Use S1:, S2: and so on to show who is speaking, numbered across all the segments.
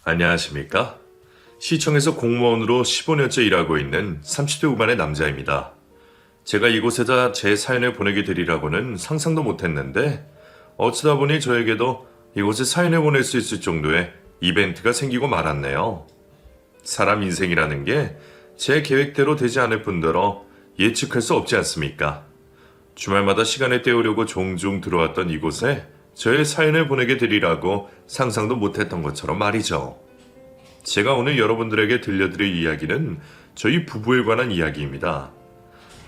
S1: 안녕하십니까? 시청에서 공무원으로 15년째 일하고 있는 30대 후반의 남자입니다. 제가 이곳에다 제 사연을 보내게 되리라고는 상상도 못했는데 어쩌다 보니 저에게도 이곳에 사연을 보낼 수 있을 정도의 이벤트가 생기고 말았네요. 사람 인생이라는 게 제 계획대로 되지 않을 뿐더러 예측할 수 없지 않습니까? 주말마다 시간을 때우려고 종종 들어왔던 이곳에 저의 사연을 보내게 되리라고 상상도 못했던 것처럼 말이죠. 제가 오늘 여러분들에게 들려드릴 이야기는 저희 부부에 관한 이야기입니다.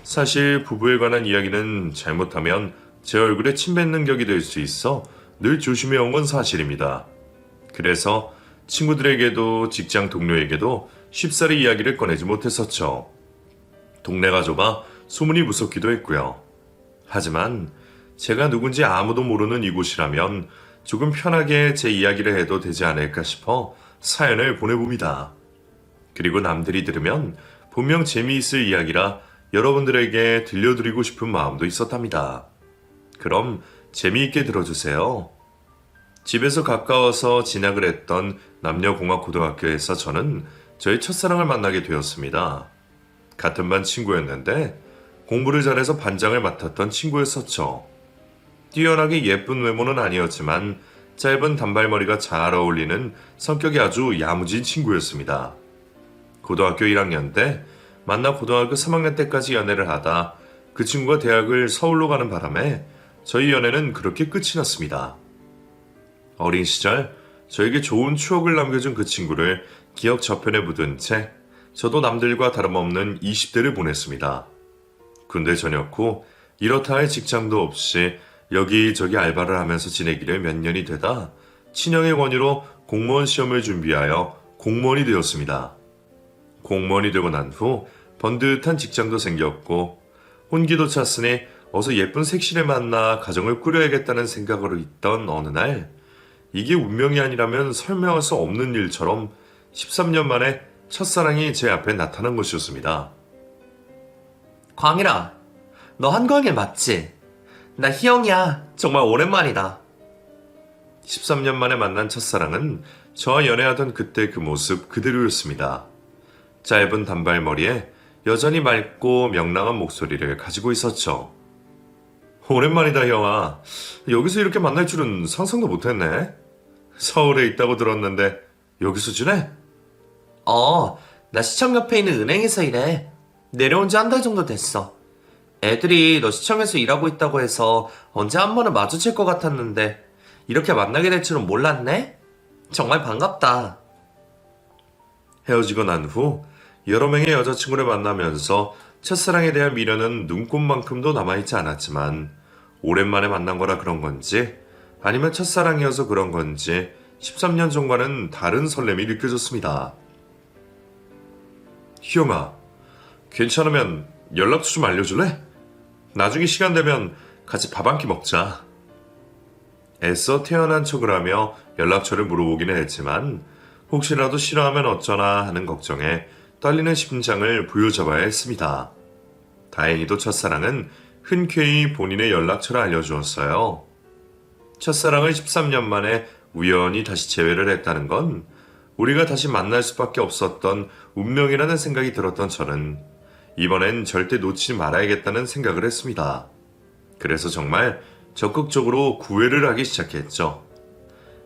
S1: 사실 부부에 관한 이야기는 잘못하면 제 얼굴에 침 뱉는 격이 될 수 있어 늘 조심해온 건 사실입니다. 그래서 친구들에게도 직장 동료에게도 쉽사리 이야기를 꺼내지 못했었죠. 동네가 좁아 소문이 무섭기도 했고요. 하지만 제가 누군지 아무도 모르는 이곳이라면 조금 편하게 제 이야기를 해도 되지 않을까 싶어 사연을 보내봅니다. 그리고 남들이 들으면 분명 재미있을 이야기라 여러분들에게 들려드리고 싶은 마음도 있었답니다. 그럼 재미있게 들어주세요. 집에서 가까워서 진학을 했던 남녀공학고등학교에서 저는 저의 첫사랑을 만나게 되었습니다. 같은 반 친구였는데 공부를 잘해서 반장을 맡았던 친구였었죠. 뛰어나게 예쁜 외모는 아니었지만 짧은 단발머리가 잘 어울리는 성격이 아주 야무진 친구였습니다. 고등학교 1학년 때 만나 고등학교 3학년 때까지 연애를 하다 그 친구가 대학을 서울로 가는 바람에 저희 연애는 그렇게 끝이 났습니다. 어린 시절 저에게 좋은 추억을 남겨준 그 친구를 기억 저편에 묻은 채 저도 남들과 다름없는 20대를 보냈습니다. 군대 전역 후 이렇다 할 직장도 없이 여기저기 알바를 하면서 지내기를 몇 년이 되다 친형의 권유로 공무원 시험을 준비하여 공무원이 되었습니다. 공무원이 되고 난 후 번듯한 직장도 생겼고 혼기도 찼으니 어서 예쁜 색시를 만나 가정을 꾸려야겠다는 생각으로 있던 어느 날 이게 운명이 아니라면 설명할 수 없는 일처럼 13년 만에 첫사랑이 제 앞에 나타난 것이었습니다.
S2: 광일아, 너 한광일 맞지? 나 희영이야. 정말 오랜만이다.
S1: 13년 만에 만난 첫사랑은 저와 연애하던 그때 그 모습 그대로였습니다. 짧은 단발머리에 여전히 맑고 명랑한 목소리를 가지고 있었죠. 오랜만이다 형아. 여기서 이렇게 만날 줄은 상상도 못했네. 서울에 있다고 들었는데 여기서 지내?
S2: 나 시청 옆에 있는 은행에서 일해. 내려온 지 한 달 정도 됐어. 애들이 너 시청에서 일하고 있다고 해서 언제 한 번은 마주칠 것 같았는데 이렇게 만나게 될 줄은 몰랐네? 정말 반갑다.
S1: 헤어지고 난 후 여러 명의 여자친구를 만나면서 첫사랑에 대한 미련은 눈꽃만큼도 남아있지 않았지만 오랜만에 만난 거라 그런 건지 아니면 첫사랑이어서 그런 건지 13년 전과는 다른 설렘이 느껴졌습니다. 희영아, 괜찮으면 연락처 좀 알려줄래? 나중에 시간 되면 같이 밥 한 끼 먹자. 애써 태어난 척을 하며 연락처를 물어보기는 했지만 혹시라도 싫어하면 어쩌나 하는 걱정에 떨리는 심장을 부여잡아야 했습니다. 다행히도 첫사랑은 흔쾌히 본인의 연락처를 알려주었어요. 첫사랑을 13년 만에 우연히 다시 재회를 했다는 건 우리가 다시 만날 수밖에 없었던 운명이라는 생각이 들었던 저는 이번엔 절대 놓치지 말아야겠다는 생각을 했습니다. 그래서 정말 적극적으로 구애를 하기 시작했죠.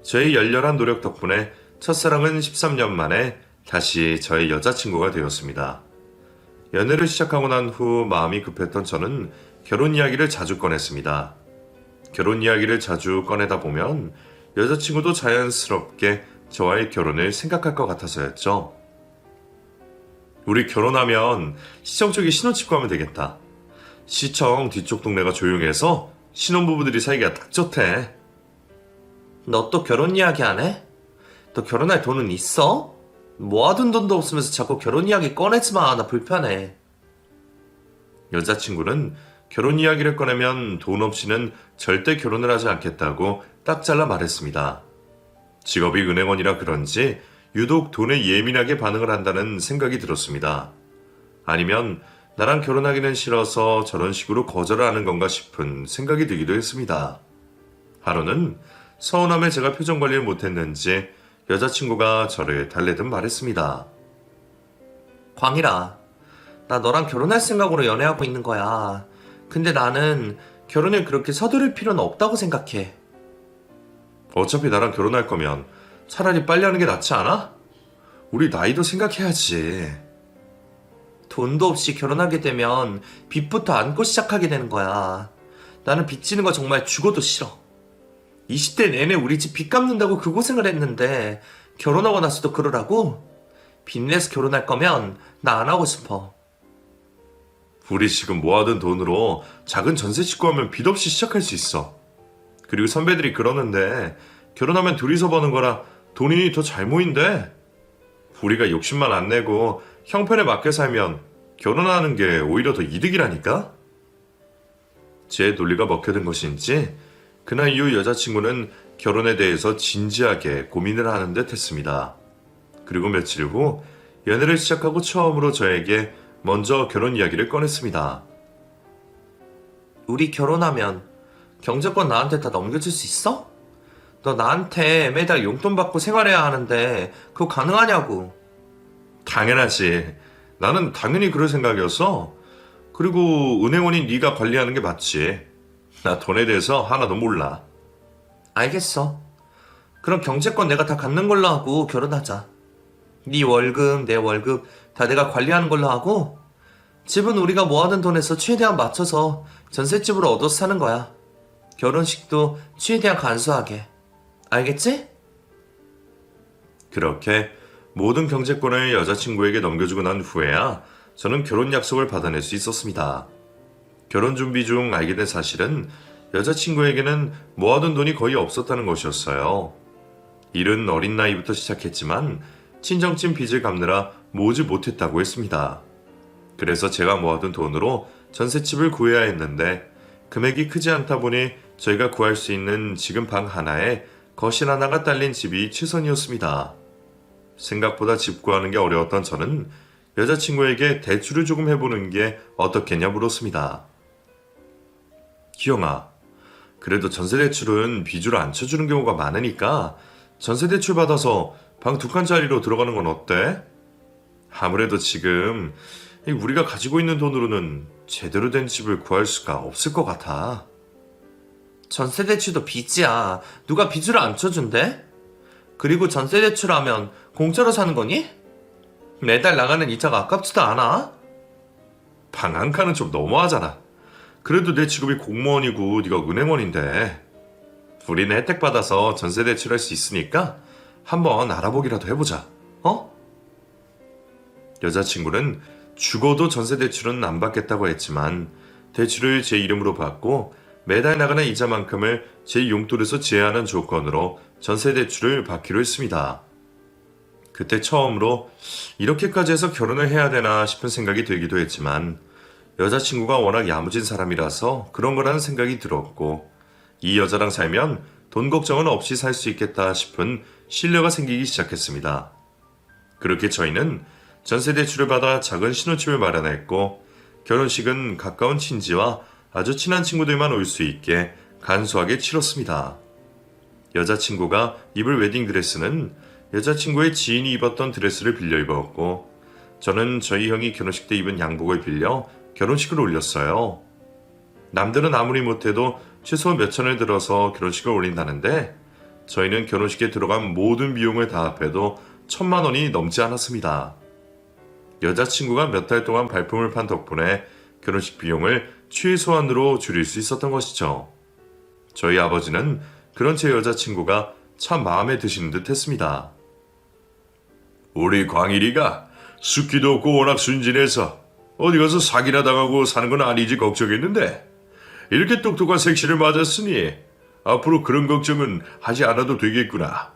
S1: 저의 열렬한 노력 덕분에 첫사랑은 13년 만에 다시 저의 여자친구가 되었습니다. 연애를 시작하고 난 후 마음이 급했던 저는 결혼 이야기를 자주 꺼냈습니다. 결혼 이야기를 자주 꺼내다 보면 여자친구도 자연스럽게 저와의 결혼을 생각할 것 같아서였죠. 우리 결혼하면 시청 쪽에 신혼집 가면 되겠다. 시청 뒤쪽 동네가 조용해서 신혼부부들이 살기가 딱 좋대.
S2: 너 또 결혼 이야기 안 해? 너 결혼할 돈은 있어? 모아둔 돈도 없으면서 자꾸 결혼 이야기 꺼내지 마. 나 불편해.
S1: 여자친구는 결혼 이야기를 꺼내면 돈 없이는 절대 결혼을 하지 않겠다고 딱 잘라 말했습니다. 직업이 은행원이라 그런지 유독 돈에 예민하게 반응을 한다는 생각이 들었습니다. 아니면 나랑 결혼하기는 싫어서 저런 식으로 거절을 하는 건가 싶은 생각이 들기도 했습니다. 하루는 서운함에 제가 표정 관리를 못했는지 여자친구가 저를 달래듯 말했습니다.
S2: 광일아, 나 너랑 결혼할 생각으로 연애하고 있는 거야. 근데 나는 결혼을 그렇게 서두를 필요는 없다고 생각해.
S1: 어차피 나랑 결혼할 거면 차라리 빨리 하는 게 낫지 않아? 우리 나이도 생각해야지.
S2: 돈도 없이 결혼하게 되면 빚부터 안고 시작하게 되는 거야. 나는 빚 지는 거 정말 죽어도 싫어. 20대 내내 우리 집 빚 갚는다고 그 고생을 했는데 결혼하고 나서도 그러라고? 빚 내서 결혼할 거면 나 안 하고 싶어.
S1: 우리 지금 모아둔 돈으로 작은 전세 직구하면 빚 없이 시작할 수 있어. 그리고 선배들이 그러는데 결혼하면 둘이서 버는 거라 돈이 더 잘 모인대. 우리가 욕심만 안 내고 형편에 맞게 살면 결혼하는 게 오히려 더 이득이라니까? 제 논리가 먹혀든 것인지 그날 이후 여자친구는 결혼에 대해서 진지하게 고민을 하는 듯 했습니다. 그리고 며칠 후 연애를 시작하고 처음으로 저에게 먼저 결혼 이야기를 꺼냈습니다.
S2: 우리 결혼하면 경제권 나한테 다 넘겨줄 수 있어? 너 나한테 매달 용돈 받고 생활해야 하는데 그거 가능하냐고.
S1: 당연하지. 나는 당연히 그럴 생각이었어. 그리고 은행원인 네가 관리하는 게 맞지. 나 돈에 대해서 하나도 몰라.
S2: 알겠어. 그럼 경제권 내가 다 갖는 걸로 하고 결혼하자. 네 월급, 내 월급 다 내가 관리하는 걸로 하고 집은 우리가 모아둔 돈에서 최대한 맞춰서 전셋집으로 얻어서 사는 거야. 결혼식도 최대한 간소하게. 알겠지?
S1: 그렇게 모든 경제권을 여자친구에게 넘겨주고 난 후에야 저는 결혼 약속을 받아낼 수 있었습니다. 결혼 준비 중 알게 된 사실은 여자친구에게는 모아둔 돈이 거의 없었다는 것이었어요. 일은 어린 나이부터 시작했지만 친정집 빚을 갚느라 모으지 못했다고 했습니다. 그래서 제가 모아둔 돈으로 전셋집을 구해야 했는데 금액이 크지 않다 보니 저희가 구할 수 있는 지금 방 하나에 거실 하나가 딸린 집이 최선이었습니다. 생각보다 집 구하는 게 어려웠던 저는 여자친구에게 대출을 조금 해보는 게 어떻겠냐 물었습니다. 기영아, 그래도 전세대출은 빚으로 안 쳐주는 경우가 많으니까 전세대출 받아서 방 2칸짜리로 들어가는 건 어때? 아무래도 지금 우리가 가지고 있는 돈으로는 제대로 된 집을 구할 수가 없을 것 같아.
S2: 전세대출도 빚이야. 누가 빚으로 안 쳐준대? 그리고 전세대출하면 공짜로 사는 거니? 매달 나가는 이자가 아깝지도 않아?
S1: 방 한 칸은 좀 너무하잖아. 그래도 내 직업이 공무원이고 네가 은행원인데 우리는 혜택 받아서 전세 대출할 수 있으니까 한번 알아보기라도 해보자. 어? 여자친구는 죽어도 전세 대출은 안 받겠다고 했지만 대출을 제 이름으로 받고 매달 나가는 이자만큼을 제 용돈에서 제한한 조건으로 전세 대출을 받기로 했습니다. 그때 처음으로 이렇게까지 해서 결혼을 해야 되나 싶은 생각이 들기도 했지만 여자친구가 워낙 야무진 사람이라서 그런 거라는 생각이 들었고 이 여자랑 살면 돈 걱정은 없이 살 수 있겠다 싶은 신뢰가 생기기 시작했습니다. 그렇게 저희는 전세 대출을 받아 작은 신혼집을 마련했고 결혼식은 가까운 친지와 아주 친한 친구들만 올 수 있게 간소하게 치렀습니다. 여자친구가 입을 웨딩드레스는 여자친구의 지인이 입었던 드레스를 빌려 입었고 저는 저희 형이 결혼식 때 입은 양복을 빌려 결혼식을 올렸어요. 남들은 아무리 못해도 최소 몇 천을 들어서 결혼식을 올린다는데 저희는 결혼식에 들어간 모든 비용을 다 합해도 1,000만 원이 넘지 않았습니다. 여자친구가 몇 달 동안 발품을 판 덕분에 결혼식 비용을 최소한으로 줄일 수 있었던 것이죠. 저희 아버지는 그런 제 여자친구가 참 마음에 드시는 듯 했습니다. 우리 광일이가 숫기도 없고 워낙 순진해서 어디 가서 사기나 당하고 사는 건 아니지 걱정했는데 이렇게 똑똑한 색시를 맞았으니 앞으로 그런 걱정은 하지 않아도 되겠구나.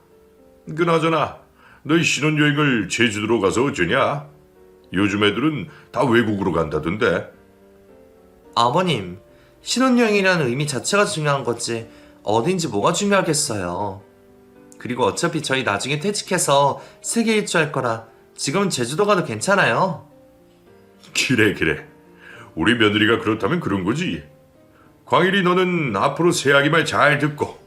S1: 그나저나 너희 신혼여행을 제주도로 가서 어쩌냐? 요즘 애들은 다 외국으로 간다던데.
S2: 아버님, 신혼여행이라는 의미 자체가 중요한 거지 어딘지 뭐가 중요하겠어요. 그리고 어차피 저희 나중에 퇴직해서 세계 일주할 거라 지금은 제주도 가도 괜찮아요.
S1: 그래. 우리 며느리가 그렇다면 그런 거지. 광일이 너는 앞으로 새아기 말 잘 듣고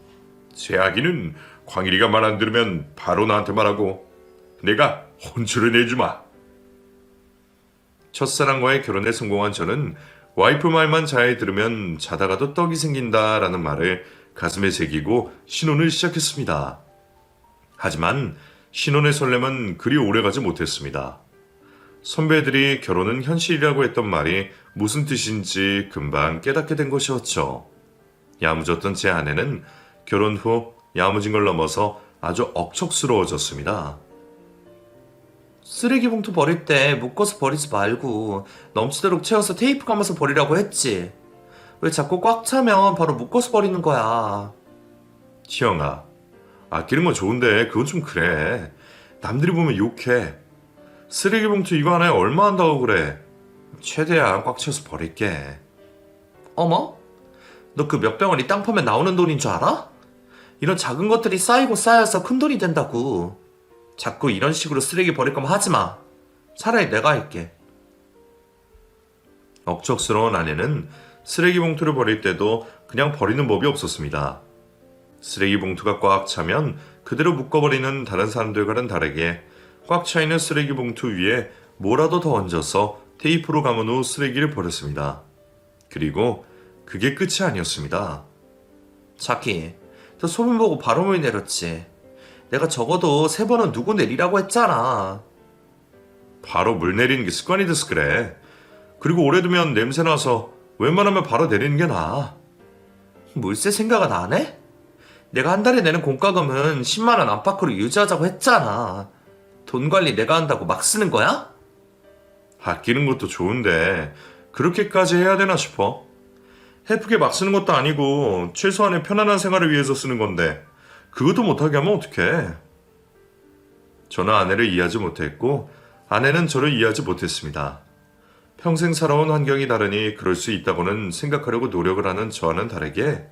S1: 새아기는 광일이가 말 안 들으면 바로 나한테 말하고 내가 혼쭐을 내주마. 첫사랑과의 결혼에 성공한 저는 와이프 말만 잘 들으면 자다가도 떡이 생긴다라는 말을 가슴에 새기고 신혼을 시작했습니다. 하지만 신혼의 설렘은 그리 오래가지 못했습니다. 선배들이 결혼은 현실이라고 했던 말이 무슨 뜻인지 금방 깨닫게 된 것이었죠. 야무졌던 제 아내는 결혼 후 야무진 걸 넘어서 아주 억척스러워졌습니다.
S2: 쓰레기 봉투 버릴 때 묶어서 버리지 말고 넘치도록 채워서 테이프 감아서 버리라고 했지. 왜 자꾸 꽉 차면 바로 묶어서 버리는 거야.
S1: 희영아, 아끼는 건 좋은데 그건 좀 그래. 남들이 보면 욕해. 쓰레기 봉투 이거 하나에 얼마 한다고 그래. 최대한 꽉 채워서 버릴게.
S2: 어머? 너 그 몇 병원이 땅 파면 나오는 돈인 줄 알아? 이런 작은 것들이 쌓이고 쌓여서 큰 돈이 된다고. 자꾸 이런 식으로 쓰레기 버릴 거면 하지 마. 차라리 내가 할게.
S1: 억척스러운 아내는 쓰레기 봉투를 버릴 때도 그냥 버리는 법이 없었습니다. 쓰레기 봉투가 꽉 차면 그대로 묶어버리는 다른 사람들과는 다르게 꽉 차있는 쓰레기 봉투 위에 뭐라도 더 얹어서 테이프로 감은 후 쓰레기를 버렸습니다. 그리고 그게 끝이 아니었습니다.
S2: 자기, 너 소문 보고 바로 물 내렸지. 내가 적어도 3번은 누구 내리라고 했잖아.
S1: 바로 물 내리는 게 습관이 돼서 그래. 그리고 오래 두면 냄새 나서 웬만하면 바로 내리는 게 나아.
S2: 물세 생각은 안 해? 내가 한 달에 내는 공과금은 10만 원 안팎으로 유지하자고 했잖아. 돈 관리 내가 한다고 막 쓰는 거야?
S1: 아끼는 것도 좋은데 그렇게까지 해야 되나 싶어. 해프게 막 쓰는 것도 아니고 최소한의 편안한 생활을 위해서 쓰는 건데 그것도 못하게 하면 어떡해. 저는 아내를 이해하지 못했고 아내는 저를 이해하지 못했습니다. 평생 살아온 환경이 다르니 그럴 수 있다고는 생각하려고 노력을 하는 저와는 다르게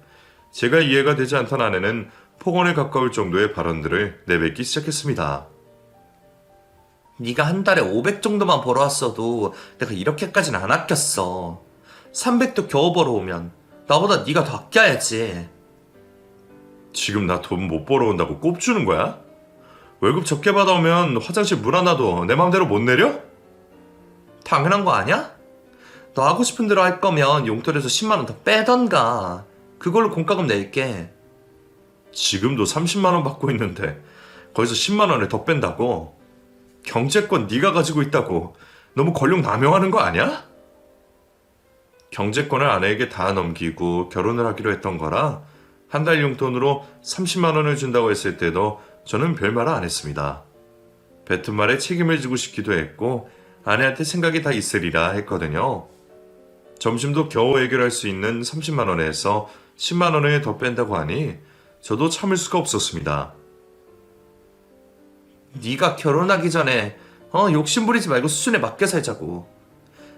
S1: 제가 이해가 되지 않던 아내는 폭언에 가까울 정도의 발언들을 내뱉기 시작했습니다.
S2: 네가 한 달에 500 정도만 벌어왔어도 내가 이렇게까지는 안 아꼈어. 300도 겨우 벌어오면 나보다 네가 더 아껴야지.
S1: 지금 나 돈 못 벌어온다고 꼽주는 거야? 월급 적게 받아오면 화장실 물 하나도 내 맘대로 못 내려?
S2: 당연한 거 아니야? 너 하고 싶은 대로 할 거면 용돈에서 10만 원 더 빼던가. 그걸로 공과금 낼게.
S1: 지금도 30만 원 받고 있는데 거기서 10만 원을 더 뺀다고? 경제권 네가 가지고 있다고 너무 권력 남용하는 거 아니야? 경제권을 아내에게 다 넘기고 결혼을 하기로 했던 거라 한 달 용돈으로 30만 원을 준다고 했을 때도 저는 별말을 안 했습니다. 뱉은 말에 책임을 지고 싶기도 했고 아내한테 생각이 다 있으리라 했거든요. 점심도 겨우 해결할 수 있는 30만 원에서 10만 원을 더 뺀다고 하니 저도 참을 수가 없었습니다.
S2: 네가 결혼하기 전에 욕심 부리지 말고 수준에 맞게 살자고.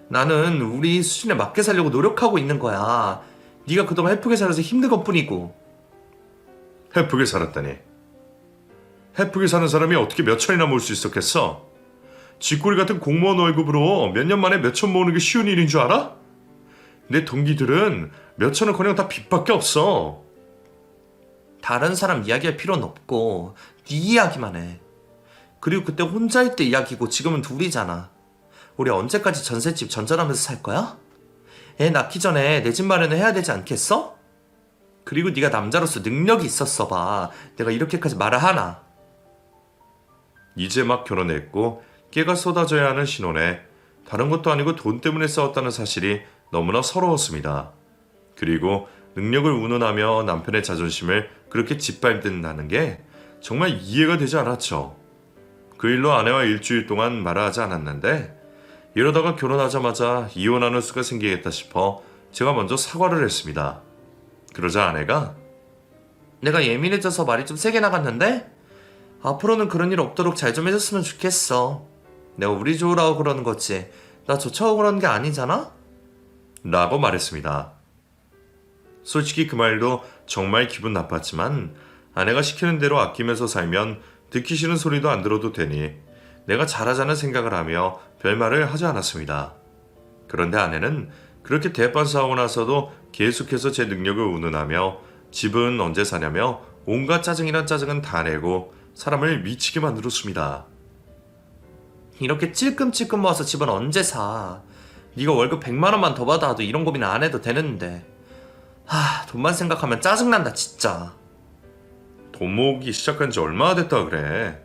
S2: 나는 우리 수준에 맞게 살려고 노력하고 있는 거야. 네가 그동안 해프게 살아서 힘든 것뿐이고.
S1: 해프게 살았다니. 해프게 사는 사람이 어떻게 몇 천이나 모을 수 있었겠어? 쥐꼬리 같은 공무원 월급으로 몇 년 만에 몇 천 모으는 게 쉬운 일인 줄 알아? 내 동기들은 몇 천은커녕 다 빚밖에 없어.
S2: 다른 사람 이야기할 필요는 없고 네 이야기만 해. 그리고 그때 혼자일 때 이야기고 지금은 둘이잖아. 우리 언제까지 전셋집 전전하면서 살 거야? 애 낳기 전에 내 집 마련을 해야 되지 않겠어? 그리고 네가 남자로서 능력이 있었어 봐. 내가 이렇게까지 말을 하나?
S1: 이제 막 결혼했고 깨가 쏟아져야 하는 신혼에 다른 것도 아니고 돈 때문에 싸웠다는 사실이 너무나 서러웠습니다. 그리고 능력을 운운하며 남편의 자존심을 그렇게 짓밟는다는 게 정말 이해가 되지 않았죠. 그 일로 아내와 일주일 동안 말을 하지 않았는데 이러다가 결혼하자마자 이혼하는 수가 생기겠다 싶어 제가 먼저 사과를 했습니다. 그러자 아내가
S2: 내가 예민해져서 말이 좀 세게 나갔는데 앞으로는 그런 일 없도록 잘 좀 해줬으면 좋겠어. 내가 우리 좋으라고 그러는 거지 나 좋자고 그러는 게 아니잖아?
S1: 라고 말했습니다. 솔직히 그 말도 정말 기분 나빴지만 아내가 시키는 대로 아끼면서 살면 듣기 싫은 소리도 안 들어도 되니 내가 잘하자는 생각을 하며 별말을 하지 않았습니다. 그런데 아내는 그렇게 대판 싸우고 나서도 계속해서 제 능력을 운운하며 집은 언제 사냐며 온갖 짜증이란 짜증은 다 내고 사람을 미치게 만들었습니다.
S2: 이렇게 찔끔찔끔 모아서 집은 언제 사? 네가 월급 100만 원만 더 받아도 이런 고민 안 해도 되는데. 돈만 생각하면 짜증난다 진짜.
S1: 돈 모으기 시작한 지 얼마나 됐다 그래.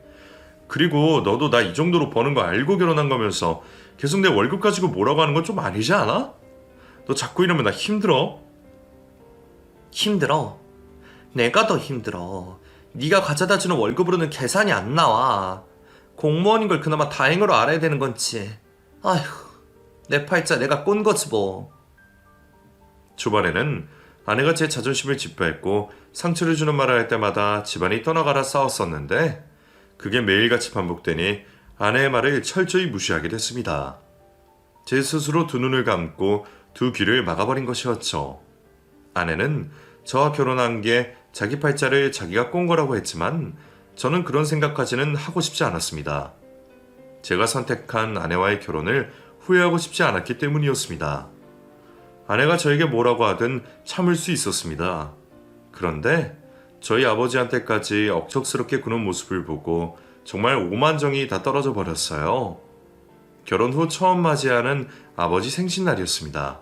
S1: 그리고 너도 나 이 정도로 버는 거 알고 결혼한 거면서 계속 내 월급 가지고 뭐라고 하는 건 좀 아니지 않아? 너 자꾸 이러면 나 힘들어.
S2: 힘들어? 내가 더 힘들어. 네가 가져다주는 월급으로는 계산이 안 나와. 공무원인 걸 그나마 다행으로 알아야 되는 건지. 아휴, 내 팔자 내가 꼰 거지 뭐.
S1: 초반에는 아내가 제 자존심을 짓밟고 상처를 주는 말을 할 때마다 집안이 떠나가라 싸웠었는데 그게 매일같이 반복되니 아내의 말을 철저히 무시하게 됐습니다. 제 스스로 두 눈을 감고 두 귀를 막아버린 것이었죠. 아내는 저와 결혼한 게 자기 팔자를 자기가 꼰 거라고 했지만 저는 그런 생각까지는 하고 싶지 않았습니다. 제가 선택한 아내와의 결혼을 후회하고 싶지 않았기 때문이었습니다. 아내가 저에게 뭐라고 하든 참을 수 있었습니다. 그런데 저희 아버지한테까지 억척스럽게 구는 모습을 보고 정말 오만정이 다 떨어져 버렸어요. 결혼 후 처음 맞이하는 아버지 생신날이었습니다.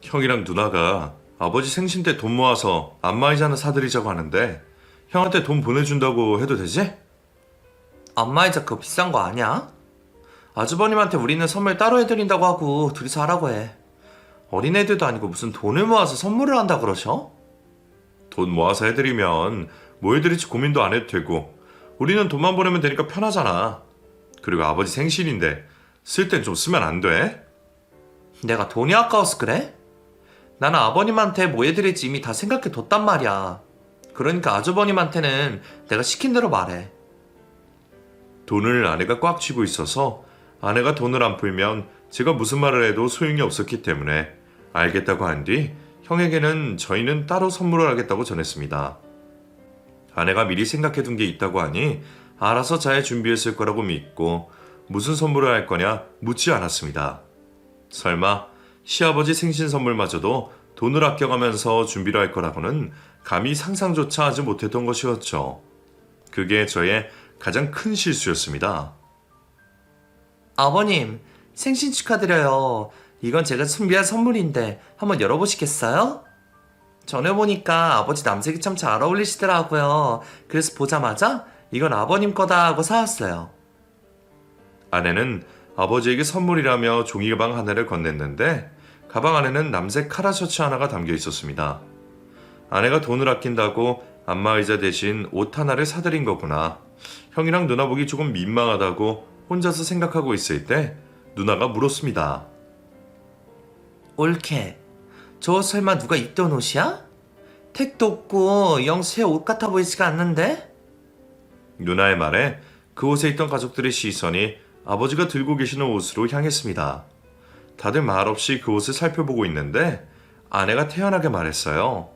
S1: 형이랑 누나가 아버지 생신 때 돈 모아서 안마의자 하나 사드리자고 하는데 형한테 돈 보내준다고 해도 되지?
S2: 안마의자 그거 비싼 거 아니야? 아주버님한테 우리는 선물 따로 해드린다고 하고 둘이서 하라고 해. 어린애들도 아니고 무슨 돈을 모아서 선물을 한다 그러셔?
S1: 돈 모아서 해드리면 뭐 해드릴지 고민도 안 해도 되고 우리는 돈만 보내면 되니까 편하잖아. 그리고 아버지 생신인데 쓸 땐 좀 쓰면 안 돼?
S2: 내가 돈이 아까워서 그래? 나는 아버님한테 뭐 해드릴지 이미 다 생각해 뒀단 말이야. 그러니까 아주버님한테는 내가 시킨 대로 말해.
S1: 돈을 아내가 꽉 쥐고 있어서 아내가 돈을 안 풀면 제가 무슨 말을 해도 소용이 없었기 때문에 알겠다고 한 뒤 형에게는 저희는 따로 선물을 하겠다고 전했습니다. 아내가 미리 생각해둔 게 있다고 하니 알아서 잘 준비했을 거라고 믿고 무슨 선물을 할 거냐 묻지 않았습니다. 설마 시아버지 생신 선물마저도 돈을 아껴가면서 준비를 할 거라고는 감히 상상조차 하지 못했던 것이었죠. 그게 저의 가장 큰 실수였습니다.
S2: 아버님, 생신 축하드려요. 이건 제가 준비한 선물인데 한번 열어보시겠어요? 전에 보니까 아버지 남색이 참 잘 어울리시더라고요. 그래서 보자마자 이건 아버님 거다 하고 사왔어요.
S1: 아내는 아버지에게 선물이라며 종이 가방 하나를 건넸는데 가방 안에는 남색 카라 셔츠 하나가 담겨 있었습니다. 아내가 돈을 아낀다고 안마의자 대신 옷 하나를 사드린 거구나. 형이랑 누나 보기 조금 민망하다고 혼자서 생각하고 있을 때 누나가 물었습니다.
S2: 올케, 저 설마 누가 입던 옷이야? 택도 없고 영 새 옷 같아 보이지가 않는데?
S1: 누나의 말에 그 옷에 있던 가족들의 시선이 아버지가 들고 계시는 옷으로 향했습니다. 다들 말없이 그 옷을 살펴보고 있는데 아내가 태연하게 말했어요.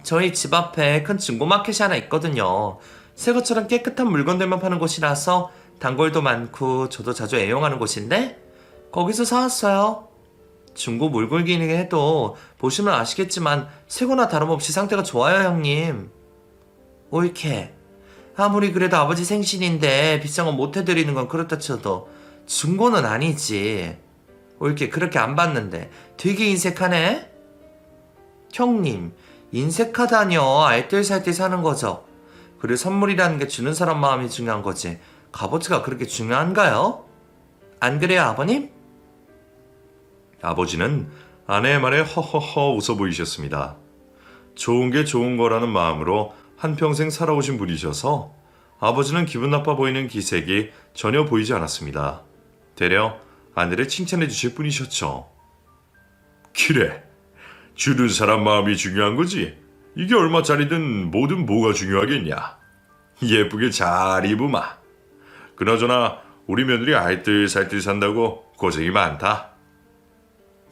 S2: 저희 집 앞에 큰 중고마켓이 하나 있거든요. 새 것처럼 깨끗한 물건들만 파는 곳이라서 단골도 많고 저도 자주 애용하는 곳인데 거기서 사왔어요. 중고 물건이긴 해도 보시면 아시겠지만 새거나 다름없이 상태가 좋아요, 형님. 올케, 아무리 그래도 아버지 생신인데 비싼 건 못 해드리는 건 그렇다 쳐도 중고는 아니지. 올케, 그렇게 안 봤는데 되게 인색하네? 형님, 인색하다뇨. 알뜰살뜰 사는 거죠. 그리고 선물이라는 게 주는 사람 마음이 중요한 거지 값어치가 그렇게 중요한가요? 안 그래요, 아버님?
S1: 아버지는 아내의 말에 허허허 웃어 보이셨습니다. 좋은 게 좋은 거라는 마음으로 한평생 살아오신 분이셔서 아버지는 기분 나빠 보이는 기색이 전혀 보이지 않았습니다. 되려 아내를 칭찬해 주실 분이셨죠. 그래, 주는 사람 마음이 중요한 거지. 이게 얼마짜리든 뭐든 뭐가 중요하겠냐. 예쁘게 잘 입으마. 그나저나 우리 며느리 알뜰살뜰 산다고 고생이 많다.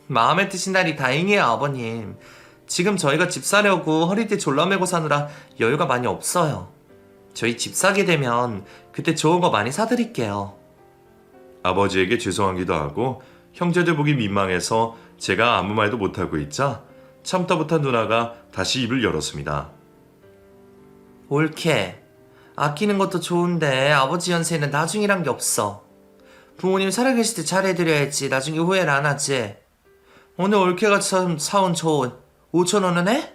S2: 마음에 드신다니 다행이에요, 아버님. 지금 저희가 집 사려고 허리띠 졸라매고 사느라 여유가 많이 없어요. 저희 집 사게 되면 그때 좋은 거 많이 사드릴게요.
S1: 아버지에게 죄송하기도 하고 형제들 보기 민망해서 제가 아무 말도 못하고 있자 참다 못한 누나가 다시 입을 열었습니다.
S2: 옳게. 아끼는 것도 좋은데 아버지 연세는 나중이란 게 없어. 부모님 살아계실 때 잘해드려야지 나중에 후회를 안 하지. 오늘 올케가 사온 저 옷 5,000원은 해?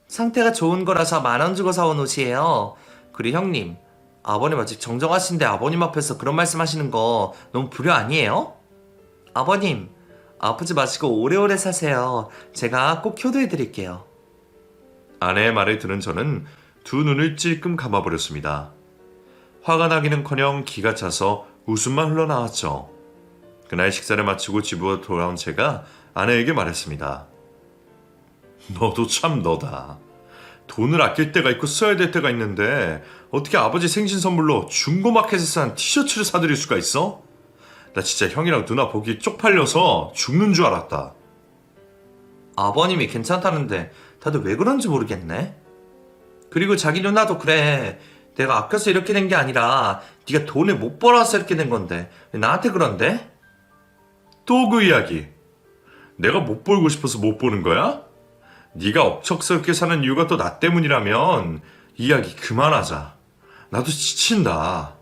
S2: 상태가 좋은 거라서 10,000원 주고 사온 옷이에요. 그리고 형님, 아버님 아직 정정하신데 아버님 앞에서 그런 말씀하시는 거 너무 불효 아니에요? 아버님, 아프지 마시고 오래오래 사세요. 제가 꼭 효도해드릴게요.
S1: 아내의 말을 들은 저는 두 눈을 찔끔 감아버렸습니다. 화가 나기는커녕 기가 차서 웃음만 흘러나왔죠. 그날 식사를 마치고 집으로 돌아온 제가 아내에게 말했습니다. 너도 참 너다. 돈을 아낄 때가 있고 써야 될 때가 있는데 어떻게 아버지 생신 선물로 중고마켓에서 산 티셔츠를 사드릴 수가 있어? 나 진짜 형이랑 누나 보기 쪽팔려서 죽는 줄 알았다.
S2: 아버님이 괜찮다는데 다들 왜 그런지 모르겠네. 그리고 자기 누나도 그래. 내가 아껴서 이렇게 된 게 아니라 네가 돈을 못 벌어서 이렇게 된 건데 왜 나한테 그런데?
S1: 또 그 이야기. 내가 못 벌고 싶어서 못 보는 거야? 네가 억척스럽게 사는 이유가 또 나 때문이라면 이야기 그만하자. 나도 지친다.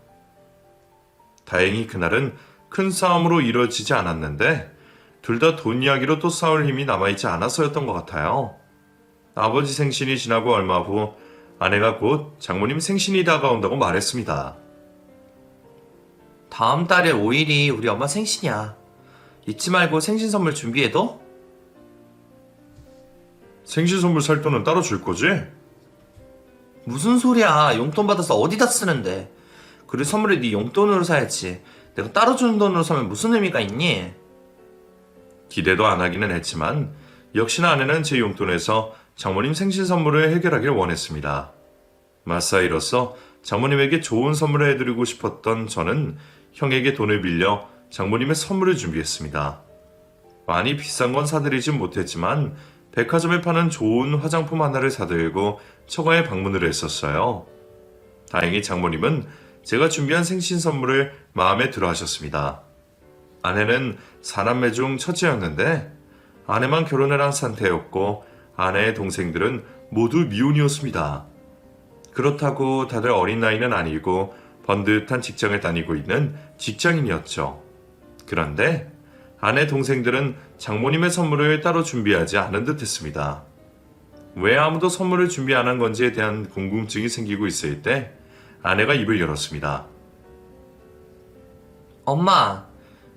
S1: 다행히 그날은 큰 싸움으로 이루어지지 않았는데 둘 다 돈 이야기로 또 싸울 힘이 남아있지 않아서였던 것 같아요. 아버지 생신이 지나고 얼마 후 아내가 곧 장모님 생신이 다가온다고 말했습니다.
S2: 다음 달에 5일이 우리 엄마 생신이야. 잊지 말고 생신 선물 준비해둬.
S1: 생신 선물 살 돈은 따로 줄 거지?
S2: 무슨 소리야. 용돈 받아서 어디다 쓰는데. 그리고 선물을 네 용돈으로 사야지. 내가 따로 주는 돈으로 사면 무슨 의미가 있니?
S1: 기대도 안 하기는 했지만 역시나 아내는 제 용돈에서 장모님 생신 선물을 해결하길 원했습니다. 맞사이로서 장모님에게 좋은 선물을 해드리고 싶었던 저는 형에게 돈을 빌려 장모님의 선물을 준비했습니다. 많이 비싼 건 사드리진 못했지만 백화점에 파는 좋은 화장품 하나를 사들고 처가에 방문을 했었어요. 다행히 장모님은 제가 준비한 생신 선물을 마음에 들어 하셨습니다. 아내는 사남매 중 첫째였는데 아내만 결혼을 한 상태였고 아내의 동생들은 모두 미혼이었습니다. 그렇다고 다들 어린 나이는 아니고 번듯한 직장을 다니고 있는 직장인이었죠. 그런데 아내 동생들은 장모님의 선물을 따로 준비하지 않은 듯 했습니다. 왜 아무도 선물을 준비 안 한 건지에 대한 궁금증이 생기고 있을 때 아내가 입을 열었습니다.
S2: 엄마,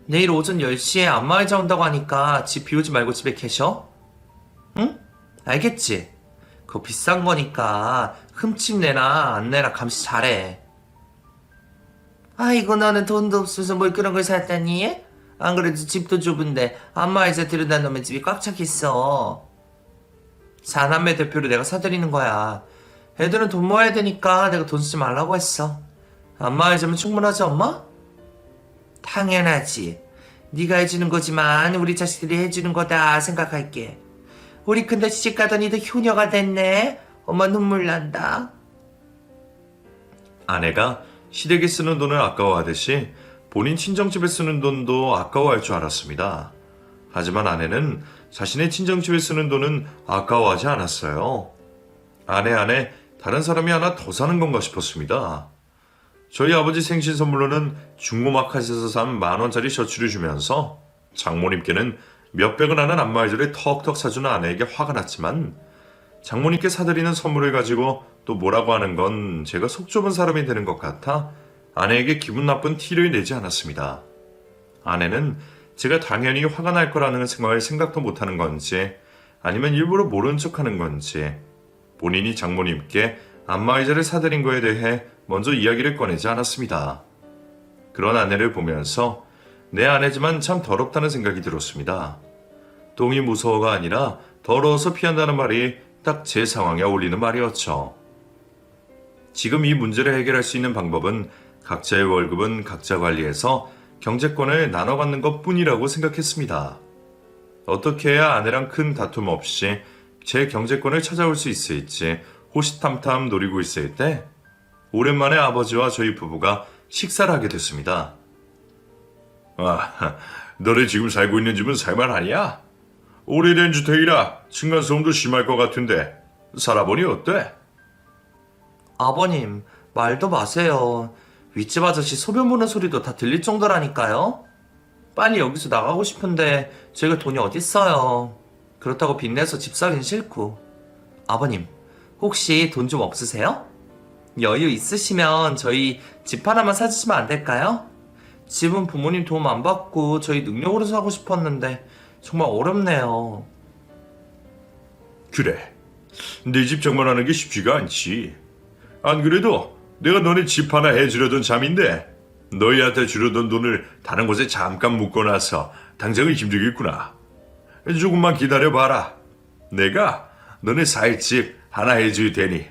S2: 내일 오전 10시에 안마의자 온다고 하니까 집 비우지 말고 집에 계셔? 응? 알겠지? 그거 비싼 거니까 흠집 내나 안 내나 감시 잘해. 아이고 너는 돈도 없어서 뭘 그런 걸 샀다니? 안 그래도 집도 좁은데 안마의자 들여다 놓으면 집이 꽉 차겠어. 사남매 대표로 내가 사드리는 거야. 애들은 돈 모아야 되니까 내가 돈 쓰지 말라고 했어. 안마의자면 충분하지 엄마? 당연하지. 네가 해주는 거지만 우리 자식들이 해주는 거다 생각할게. 우리 큰딸 시집가던 이도 효녀가 됐네. 엄마 눈물 난다.
S1: 아내가 시댁에 쓰는 돈을 아까워하듯이 본인 친정집에 쓰는 돈도 아까워할 줄 알았습니다. 하지만 아내는 자신의 친정집에 쓰는 돈은 아까워하지 않았어요. 아내 안에 다른 사람이 하나 더 사는 건가 싶었습니다. 저희 아버지 생신 선물로는 중고마켓에서 산 10,000원짜리 셔츠를 주면서 장모님께는 몇백원 하는 안마의자를 턱턱 사주는 아내에게 화가 났지만 장모님께 사드리는 선물을 가지고 또 뭐라고 하는 건 제가 속 좁은 사람이 되는 것 같아 아내에게 기분 나쁜 티를 내지 않았습니다. 아내는 제가 당연히 화가 날 거라는 생각을 생각도 못하는 건지 아니면 일부러 모른 척하는 건지 본인이 장모님께 안마의자를 사드린 거에 대해 먼저 이야기를 꺼내지 않았습니다. 그런 아내를 보면서 내 아내지만 참 더럽다는 생각이 들었습니다. 똥이 무서워가 아니라 더러워서 피한다는 말이 딱 제 상황에 어울리는 말이었죠. 지금 이 문제를 해결할 수 있는 방법은 각자의 월급은 각자 관리해서 경제권을 나눠 갖는 것 뿐이라고 생각했습니다. 어떻게 해야 아내랑 큰 다툼 없이 제 경제권을 찾아올 수 있을지 호시탐탐 노리고 있을 때 오랜만에 아버지와 저희 부부가 식사를 하게 됐습니다. 너네 지금 살고 있는 집은 살만하냐? 오래된 주택이라 층간소음도 심할 것 같은데 살아보니 어때?
S2: 아버님, 말도 마세요. 윗집 아저씨 소변 보는 소리도 다 들릴 정도라니까요. 빨리 여기서 나가고 싶은데 저희가 돈이 어딨어요. 그렇다고 빚내서 집 사긴 싫고. 아버님, 혹시 돈 좀 없으세요? 여유 있으시면 저희 집 하나만 사주시면 안 될까요? 집은 부모님 도움 안 받고 저희 능력으로 사고 싶었는데 정말 어렵네요.
S1: 그래, 네 집 정만하는 게 쉽지가 않지. 안 그래도 내가 너네 집 하나 해주려던 참인데 너희한테 주려던 돈을 다른 곳에 잠깐 묶어놔서 당장은 힘들겠구나. 조금만 기다려봐라. 내가 너네 살 집 하나 해줄 테니.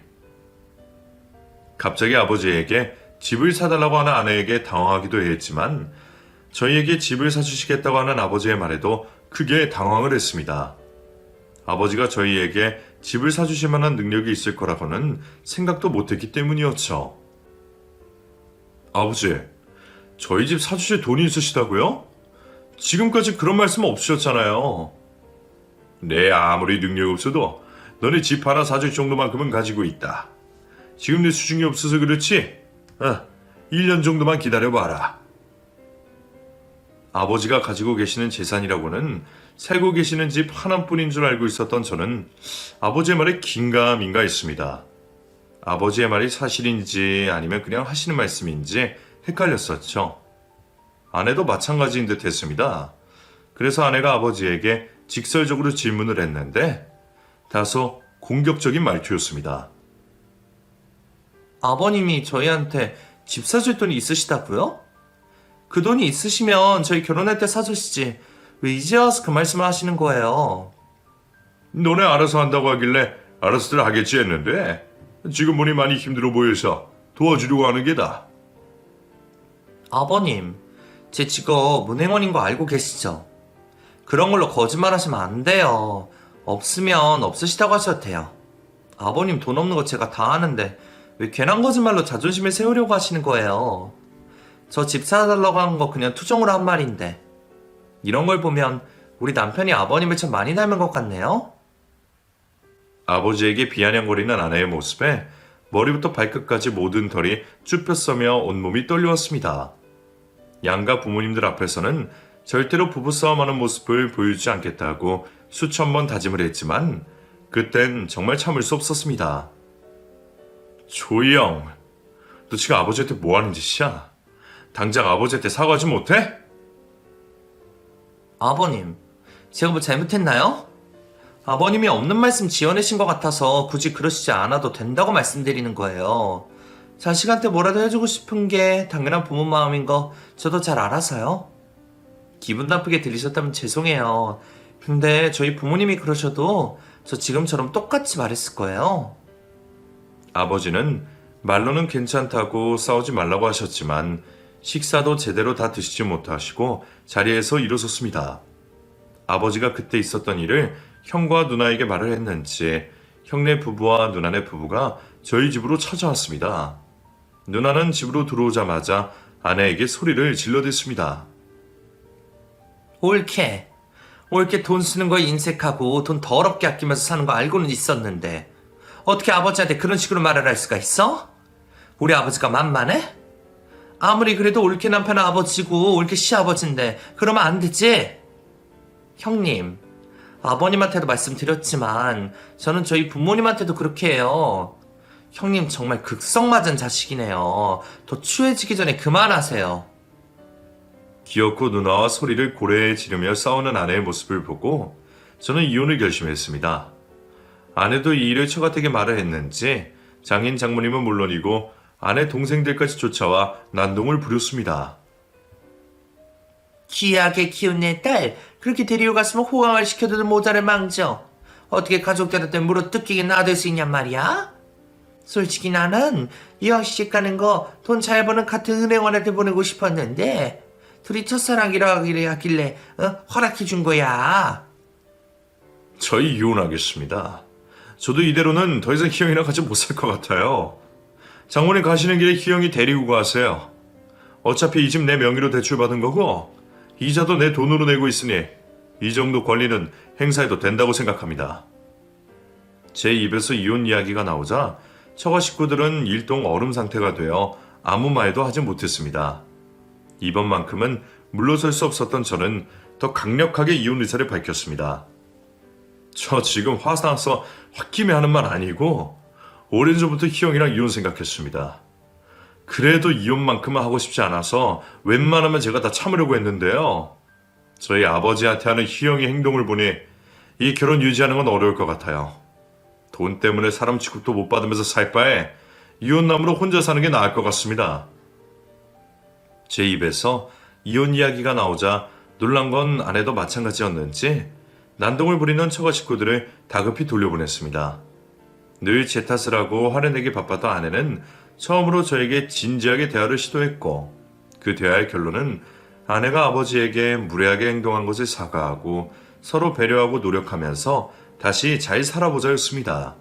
S1: 갑자기 아버지에게 집을 사달라고 하는 아내에게 당황하기도 했지만 저희에게 집을 사주시겠다고 하는 아버지의 말에도 크게 당황을 했습니다. 아버지가 저희에게 집을 사주실 만한 능력이 있을 거라고는 생각도 못했기 때문이었죠. 아버지, 저희 집 사주실 돈이 있으시다고요? 지금까지 그런 말씀 없으셨잖아요. 네, 아무리 능력 없어도 너네 집 하나 사줄 정도만큼은 가지고 있다. 지금 내 수중이 없어서 그렇지? 1년 정도만 기다려봐라. 아버지가 가지고 계시는 재산이라고는 살고 계시는 집 하나뿐인 줄 알고 있었던 저는 아버지의 말에 긴가민가 했습니다. 아버지의 말이 사실인지 아니면 그냥 하시는 말씀인지 헷갈렸었죠. 아내도 마찬가지인 듯 했습니다. 그래서 아내가 아버지에게 직설적으로 질문을 했는데 다소 공격적인 말투였습니다.
S2: 아버님이 저희한테 집 사줄 돈이 있으시다고요? 그 돈이 있으시면 저희 결혼할 때 사주시지 왜 이제 와서 그 말씀을 하시는 거예요?
S1: 너네 알아서 한다고 하길래 알아서들 하겠지 했는데 지금 보니 많이 힘들어 보여서 도와주려고 하는 게다.
S2: 아버님, 제 직업 은행원인 거 알고 계시죠? 그런 걸로 거짓말 하시면 안 돼요. 없으면 없으시다고 하셔도 돼요. 아버님 돈 없는 거 제가 다 아는데 왜 괜한 거짓말로 자존심을 세우려고 하시는 거예요? 저 집 사달라고 한 거 그냥 투정으로 한 말인데 이런 걸 보면 우리 남편이 아버님을 참 많이 닮은 것 같네요?
S1: 아버지에게 비아냥거리는 아내의 모습에 머리부터 발끝까지 모든 털이 쭈뼛서며 온몸이 떨려왔습니다. 양가 부모님들 앞에서는 절대로 부부싸움하는 모습을 보여주지 않겠다고 수천 번 다짐을 했지만 그땐 정말 참을 수 없었습니다. 조이영, 너 지금 아버지한테 뭐 하는 짓이야? 당장 아버지한테 사과하지 못해?
S2: 아버님, 제가 뭐 잘못했나요? 아버님이 없는 말씀 지어내신 것 같아서 굳이 그러시지 않아도 된다고 말씀드리는 거예요. 자식한테 뭐라도 해주고 싶은 게 당연한 부모 마음인 거 저도 잘 알아서요. 기분 나쁘게 들리셨다면 죄송해요. 근데 저희 부모님이 그러셔도 저 지금처럼 똑같이 말했을 거예요.
S1: 아버지는 말로는 괜찮다고 싸우지 말라고 하셨지만 식사도 제대로 다 드시지 못하시고 자리에서 일어섰습니다. 아버지가 그때 있었던 일을 형과 누나에게 말을 했는지 형네 부부와 누나네 부부가 저희 집으로 찾아왔습니다. 누나는 집으로 들어오자마자 아내에게 소리를 질러댔습니다.
S2: 옳게 돈 쓰는 거에 인색하고 돈 더럽게 아끼면서 사는 거 알고는 있었는데 어떻게 아버지한테 그런 식으로 말을 할 수가 있어? 우리 아버지가 만만해? 아무리 그래도 옳게 남편 아버지고 옳게 시아버지인데 그러면 안 되지? 형님, 아버님한테도 말씀드렸지만 저는 저희 부모님한테도 그렇게 해요. 형님 정말 극성맞은 자식이네요. 더 추해지기 전에 그만하세요.
S1: 기어코 누나와 소리를 고래에 지르며 싸우는 아내의 모습을 보고 저는 이혼을 결심했습니다. 아내도 이 일을 처같게 말을 했는지 장인 장모님은 물론이고 아내 동생들까지 쫓아와 난동을 부렸습니다.
S2: 귀하게 키운 내 딸 그렇게 데리고 갔으면 호강을 시켜도 모자를 망쳐. 어떻게 가족들한테 물어뜯기게 놔둘 수 있냔 말이야? 솔직히 나는 유학시집 가는 거 돈 잘 버는 같은 은행원한테 보내고 싶었는데 둘이 첫사랑이라 하길래 허락해 준 거야.
S1: 저희 이혼하겠습니다. 저도 이대로는 더 이상 희영이랑 같이 못 살 것 같아요. 장모님 가시는 길에 희영이 데리고 가세요. 어차피 이 집 내 명의로 대출받은 거고 이자도 내 돈으로 내고 있으니 이 정도 권리는 행사해도 된다고 생각합니다. 제 입에서 이혼 이야기가 나오자 처가 식구들은 일동 얼음 상태가 되어 아무 말도 하지 못했습니다. 이번만큼은 물러설 수 없었던 저는 더 강력하게 이혼 의사를 밝혔습니다. 저 지금 화나서 홧김에 하는 말 아니고 오래전부터 희영이랑 이혼 생각했습니다. 그래도 이혼만큼은 하고 싶지 않아서 웬만하면 제가 다 참으려고 했는데요. 저희 아버지한테 하는 희영이 행동을 보니 이 결혼 유지하는 건 어려울 것 같아요. 돈 때문에 사람 취급도 못 받으면서 살 바에 이혼남으로 혼자 사는 게 나을 것 같습니다. 제 입에서 이혼 이야기가 나오자 놀란 건 아내도 마찬가지였는지 난동을 부리는 처가 식구들을 다급히 돌려보냈습니다. 늘 제 탓을 하고 화내내기 바빴던 아내는 처음으로 저에게 진지하게 대화를 시도했고 그 대화의 결론은 아내가 아버지에게 무례하게 행동한 것을 사과하고 서로 배려하고 노력하면서 다시 잘 살아보자였습니다.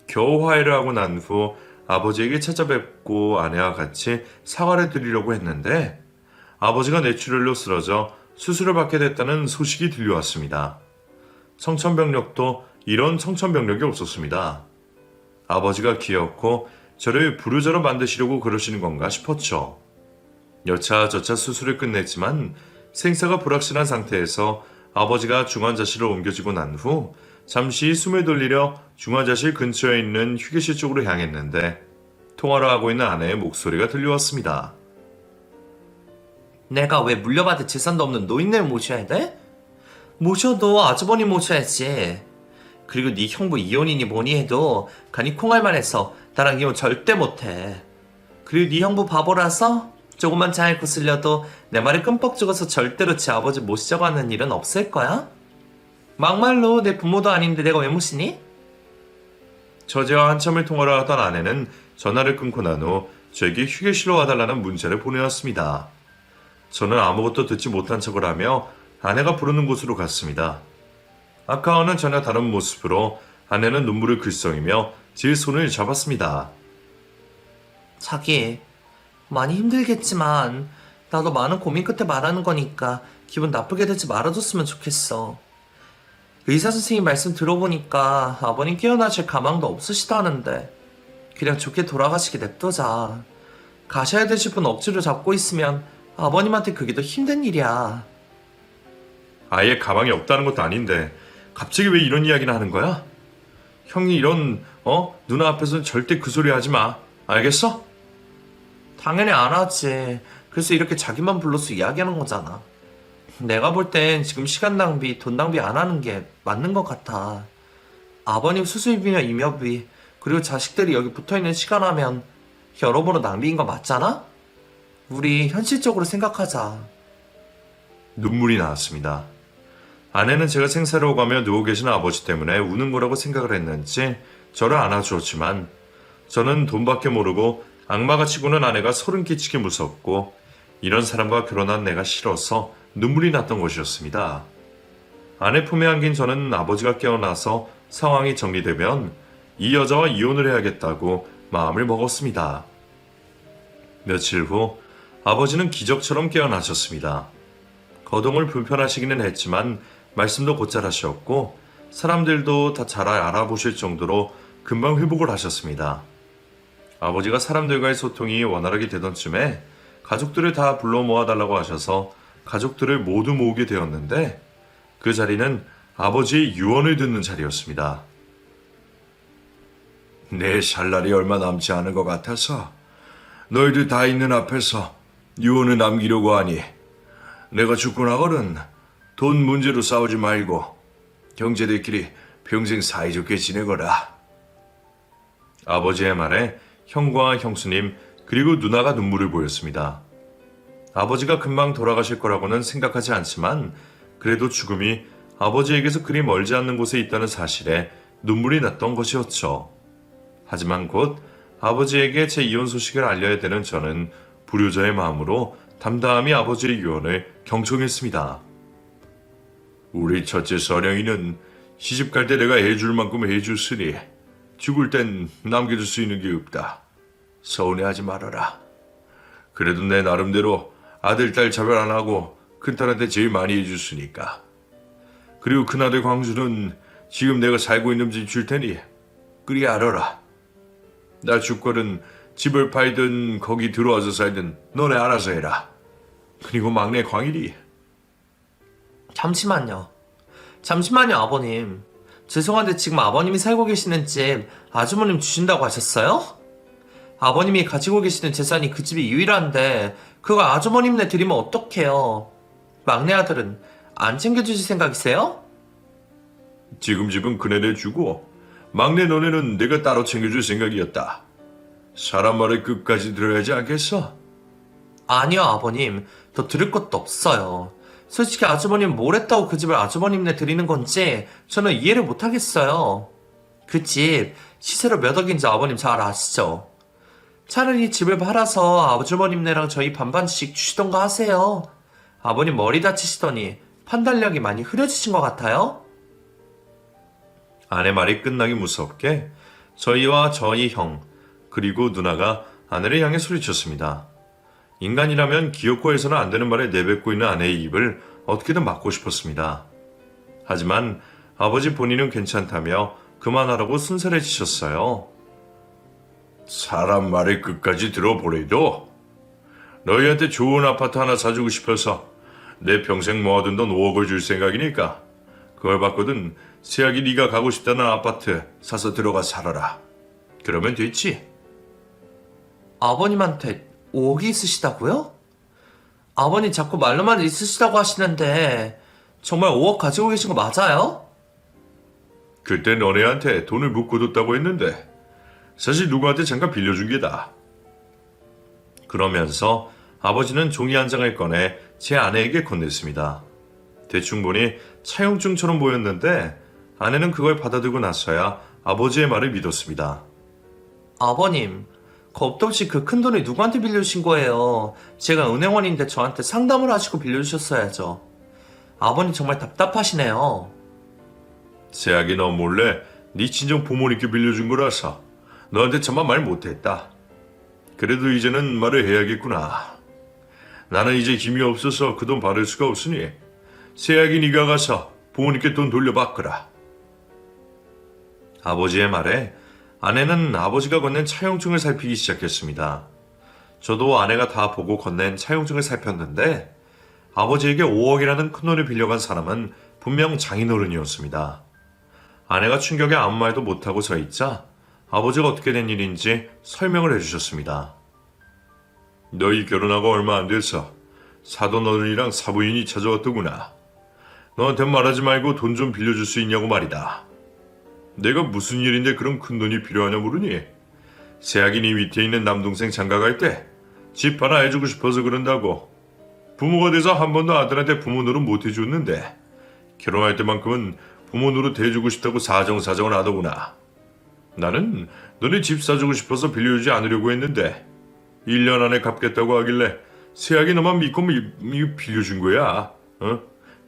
S1: 겨우 화해를 하고 난 후 아버지에게 찾아뵙고 아내와 같이 사과를 드리려고 했는데 아버지가 뇌출혈로 쓰러져 수술을 받게 됐다는 소식이 들려왔습니다. 청천벽력도 이런 청천벽력이 없었습니다. 아버지가 기어코 저를 불효자로 만드시려고 그러시는 건가 싶었죠. 여차저차 수술을 끝냈지만 생사가 불확실한 상태에서 아버지가 중환자실로 옮겨지고 난 후 잠시 숨을 돌리려 중환자실 근처에 있는 휴게실 쪽으로 향했는데 통화를 하고 있는 아내의 목소리가 들려왔습니다.
S2: 내가 왜 물려받을 재산도 없는 노인네를 모셔야 돼? 모셔도 아주버님 모셔야지. 그리고 네 형부 이혼이니 뭐니 해도 간이 콩알만 해서 나랑 이혼 절대 못해. 그리고 네 형부 바보라서 조금만 잘 구슬려도 내 말에 끔뻑 죽어서 절대로 지 아버지 모시자고 하는 일은 없을 거야? 막말로 내 부모도 아닌데 내가 왜 모시니?
S1: 저제와 한참을 통화를 하던 아내는 전화를 끊고 난 후 저에게 휴게실로 와달라는 문자를 보내왔습니다. 저는 아무것도 듣지 못한 척을 하며 아내가 부르는 곳으로 갔습니다. 아까와는 전혀 다른 모습으로 아내는 눈물을 글썽이며 제 손을 잡았습니다.
S2: 자기, 많이 힘들겠지만 나도 많은 고민 끝에 말하는 거니까 기분 나쁘게 되지 말아줬으면 좋겠어. 의사 선생님 말씀 들어보니까 아버님 깨어나실 가망도 없으시다는데 그냥 좋게 돌아가시게 냅두자. 가셔야 되실 분 억지로 잡고 있으면 아버님한테 그게 더 힘든 일이야.
S1: 아예 가방이 없다는 것도 아닌데 갑자기 왜 이런 이야기나 하는 거야? 형이 이런 누나 앞에서는 절대 그 소리 하지 마. 알겠어?
S2: 당연히 안 하지. 그래서 이렇게 자기만 불러서 이야기하는 거잖아. 내가 볼 땐 지금 시간 낭비, 돈 낭비 안 하는 게 맞는 것 같아. 아버님 수술비나 임여비, 그리고 자식들이 여기 붙어있는 시간 하면 여러모로 낭비인 거 맞잖아? 우리 현실적으로 생각하자.
S1: 눈물이 나왔습니다. 아내는 제가 생사를 오가며 누워 계신 아버지 때문에 우는 거라고 생각을 했는지 저를 안아주었지만 저는 돈밖에 모르고 악마같이 구는 아내가 소름 끼치게 무섭고 이런 사람과 결혼한 내가 싫어서 눈물이 났던 것이었습니다. 아내 품에 안긴 저는 아버지가 깨어나서 상황이 정리되면 이 여자와 이혼을 해야겠다고 마음을 먹었습니다. 며칠 후 아버지는 기적처럼 깨어나셨습니다. 거동을 불편하시기는 했지만 말씀도 곧잘 하셨고 사람들도 다 잘 알아보실 정도로 금방 회복을 하셨습니다. 아버지가 사람들과의 소통이 원활하게 되던 쯤에 가족들을 다 불러 모아달라고 하셔서 가족들을 모두 모으게 되었는데 그 자리는 아버지의 유언을 듣는 자리였습니다. 내 살 날이 얼마 남지 않은 것 같아서 너희들 다 있는 앞에서 유언을 남기려고 하니 내가 죽고 나거든 돈 문제로 싸우지 말고 형제들끼리 평생 사이좋게 지내거라. 아버지의 말에 형과 형수님 그리고 누나가 눈물을 보였습니다. 아버지가 금방 돌아가실 거라고는 생각하지 않지만 그래도 죽음이 아버지에게서 그리 멀지 않는 곳에 있다는 사실에 눈물이 났던 것이었죠. 하지만 곧 아버지에게 제 이혼 소식을 알려야 되는 저는 불효자의 마음으로 담담히 아버지의 유언을 경청했습니다. 우리 첫째 선영이는 시집갈 때 내가 해줄 만큼 해줬으니 죽을 땐 남겨줄 수 있는 게 없다. 서운해하지 말아라. 그래도 내 나름대로 아들, 딸 차별 안 하고 큰딸한테 제일 많이 해줬으니까
S3: 그리고 그나대 광주는 지금 내가 살고 있는 집 줄 테니 그리 알아라. 나 죽거든 집을 팔든 거기 들어와서 살든 너네 알아서 해라. 그리고 막내 광일이
S2: 잠시만요. 잠시만요, 아버님. 죄송한데 지금 아버님이 살고 계시는 집 아주머님 주신다고 하셨어요? 아버님이 가지고 계시는 재산이 그 집이 유일한데 그걸 아주머님네 드리면 어떡해요? 막내 아들은 안 챙겨주실 생각이세요?
S3: 지금 집은 그네네 주고 막내 너네는 내가 따로 챙겨줄 생각이었다. 사람 말을 끝까지 들어야 하지 않겠어?
S2: 아니요, 아버님. 더 들을 것도 없어요. 솔직히 아주머님 뭘 했다고 그 집을 아주머님네 드리는 건지 저는 이해를 못하겠어요. 그 집 시세로 몇 억인지 아버님 잘 아시죠? 차라리 집을 팔아서 아주머님네랑 저희 반반씩 주시던가 하세요. 아버님 머리 다치시더니 판단력이 많이 흐려지신 것 같아요?
S1: 아내 말이 끝나기 무섭게 저희와 저희 형 그리고 누나가 아내를 향해 소리쳤습니다. 인간이라면 귀엽고 해서는 안 되는 말에 내뱉고 있는 아내의 입을 어떻게든 막고 싶었습니다. 하지만 아버지 본인은 괜찮다며 그만하라고 순살해지셨어요.
S3: 사람 말을 끝까지 들어보래도 너희한테 좋은 아파트 하나 사주고 싶어서 내 평생 모아둔 돈 5억을 줄 생각이니까 그걸 받거든 세약이 네가 가고 싶다는 아파트 사서 들어가 살아라. 그러면 됐지.
S2: 아버님한테 5억이 있으시다고요? 아버님 자꾸 말로만 있으시다고 하시는데 정말 5억 가지고 계신 거 맞아요?
S3: 그때 너네한테 돈을 묶어뒀다고 했는데 사실 누구한테 잠깐 빌려준 게다.
S1: 그러면서 아버지는 종이 한 장을 꺼내 제 아내에게 건넸습니다. 대충 보니 차용증처럼 보였는데 아내는 그걸 받아들고 나서야 아버지의 말을 믿었습니다.
S2: 아버님, 겁도 없이 그 큰 돈을 누구한테 빌려주신 거예요? 제가 은행원인데 저한테 상담을 하시고 빌려주셨어야죠. 아버님 정말 답답하시네요.
S3: 세약이 너 몰래 네 친정 부모님께 빌려준 거라서 너한테 참만 말 못했다. 그래도 이제는 말을 해야겠구나. 나는 이제 힘이 없어서 그 돈 받을 수가 없으니 세약이 네가 가서 부모님께 돈 돌려받거라.
S1: 아버지의 말에 아내는 아버지가 건넨 차용증을 살피기 시작했습니다. 저도 아내가 다 보고 건넨 차용증을 살폈는데 아버지에게 5억이라는 큰돈을 빌려간 사람은 분명 장인어른이었습니다. 아내가 충격에 아무 말도 못하고 서 있자 아버지가 어떻게 된 일인지 설명을 해주셨습니다.
S3: 너희 결혼하고 얼마 안 돼서 사돈 어른이랑 사부인이 찾아왔더구나. 너한테 말하지 말고 돈 좀 빌려줄 수 있냐고 말이다. 내가 무슨 일인데 그런 큰 돈이 필요하냐 물으니 세약이 네 밑에 있는 남동생 장가갈 때 집 하나 해주고 싶어서 그런다고. 부모가 돼서 한 번도 아들한테 부모 노릇 못 해줬는데 결혼할 때만큼은 부모 노릇 해주고 싶다고 사정사정을 하더구나. 나는 너네 집 사주고 싶어서 빌려주지 않으려고 했는데 1년 안에 갚겠다고 하길래 세약이 너만 믿고 빌려준 거야.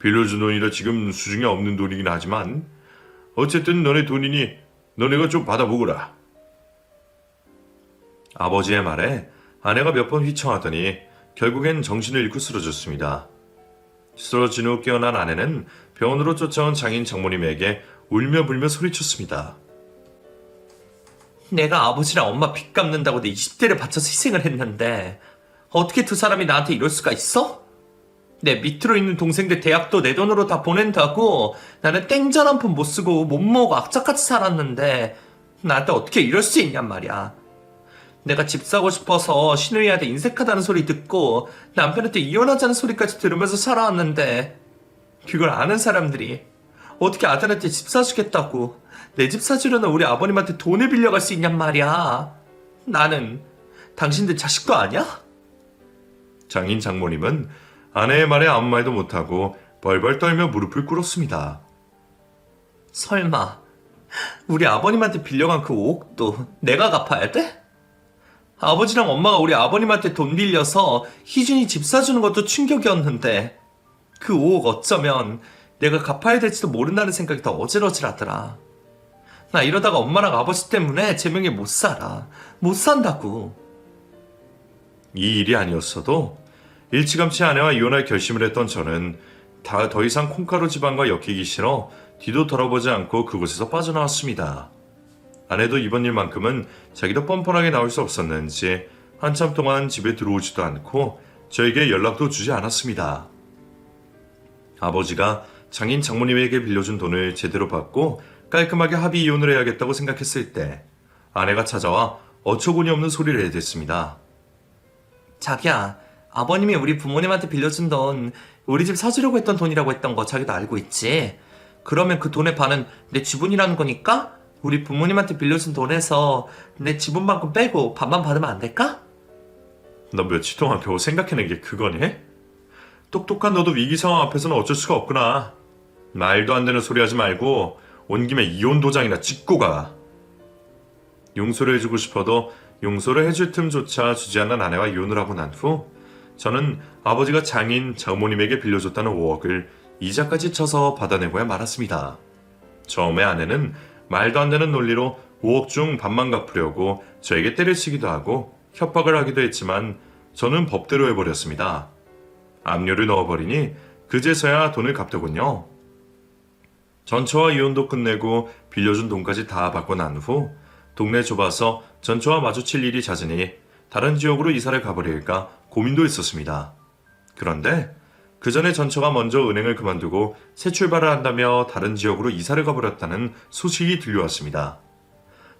S3: 빌려준 돈이라 지금 수중에 없는 돈이긴 하지만 어쨌든 너네 돈이니 너네가 좀 받아보거라.
S1: 아버지의 말에 아내가 몇 번 휘청하더니 결국엔 정신을 잃고 쓰러졌습니다. 쓰러진 후 깨어난 아내는 병원으로 쫓아온 장인 장모님에게 울며 불며 소리쳤습니다.
S2: 내가 아버지랑 엄마 빚 갚는다고 내 20대를 바쳐서 희생을 했는데 어떻게 두 사람이 나한테 이럴 수가 있어? 내 밑으로 있는 동생들 대학도 내 돈으로 다 보낸다고 나는 땡전 한 푼 못 쓰고 못 먹고 악착같이 살았는데 나한테 어떻게 이럴 수 있냔 말이야. 내가 집 사고 싶어서 신우이한테 인색하다는 소리 듣고 남편한테 이혼하자는 소리까지 들으면서 살아왔는데 그걸 아는 사람들이 어떻게 아들한테 집 사주겠다고 내 집 사주려는 우리 아버님한테 돈을 빌려갈 수 있냔 말이야. 나는 당신들 자식도 아니야?
S1: 장인 장모님은 아내의 말에 아무 말도 못하고 벌벌 떨며 무릎을 꿇었습니다.
S2: 설마 우리 아버님한테 빌려간 그 5억도 내가 갚아야 돼? 아버지랑 엄마가 우리 아버님한테 돈 빌려서 희준이 집 사주는 것도 충격이었는데 그 5억 어쩌면 내가 갚아야 될지도 모른다는 생각이 더 어질어질하더라. 나 이러다가 엄마랑 아버지 때문에 제 명예 못 살아. 못 산다고.
S1: 이 일이 아니었어도 일찌감치 아내와 이혼할 결심을 했던 저는 더 이상 콩가루 지방과 엮이기 싫어 뒤도 돌아보지 않고 그곳에서 빠져나왔습니다. 아내도 이번 일만큼은 자기도 뻔뻔하게 나올 수 없었는지 한참 동안 집에 들어오지도 않고 저에게 연락도 주지 않았습니다. 아버지가 장인 장모님에게 빌려준 돈을 제대로 받고 깔끔하게 합의 이혼을 해야겠다고 생각했을 때 아내가 찾아와 어처구니 없는 소리를 해댔습니다.
S2: 자기야, 아버님이 우리 부모님한테 빌려준 돈, 우리 집 사주려고 했던 돈이라고 했던 거 자기도 알고 있지? 그러면 그 돈의 반은 내 지분이라는 거니까 우리 부모님한테 빌려준 돈에서 내 지분만큼 빼고 반만 받으면 안 될까?
S1: 너 며칠 동안 겨우 생각해낸 게 그거니? 똑똑한 너도 위기 상황 앞에서는 어쩔 수가 없구나. 말도 안 되는 소리 하지 말고 온 김에 이혼 도장이나 찍고 가. 용서를 해주고 싶어도 용서를 해줄 틈조차 주지 않는 아내와 이혼을 하고 난 후 저는 아버지가 장인 장모님에게 빌려줬다는 5억을 이자까지 쳐서 받아내고야 말았습니다. 처음에 아내는 말도 안 되는 논리로 5억 중 반만 갚으려고 저에게 때려치기도 하고 협박을 하기도 했지만 저는 법대로 해버렸습니다. 압류를 넣어버리니 그제서야 돈을 갚더군요. 전처와 이혼도 끝내고 빌려준 돈까지 다 받고 난 후 동네 좁아서 전처와 마주칠 일이 잦으니 다른 지역으로 이사를 가버릴까 고민도 있었습니다. 그런데 그 전에 전처가 먼저 은행을 그만두고 새 출발을 한다며 다른 지역으로 이사를 가버렸다는 소식이 들려왔습니다.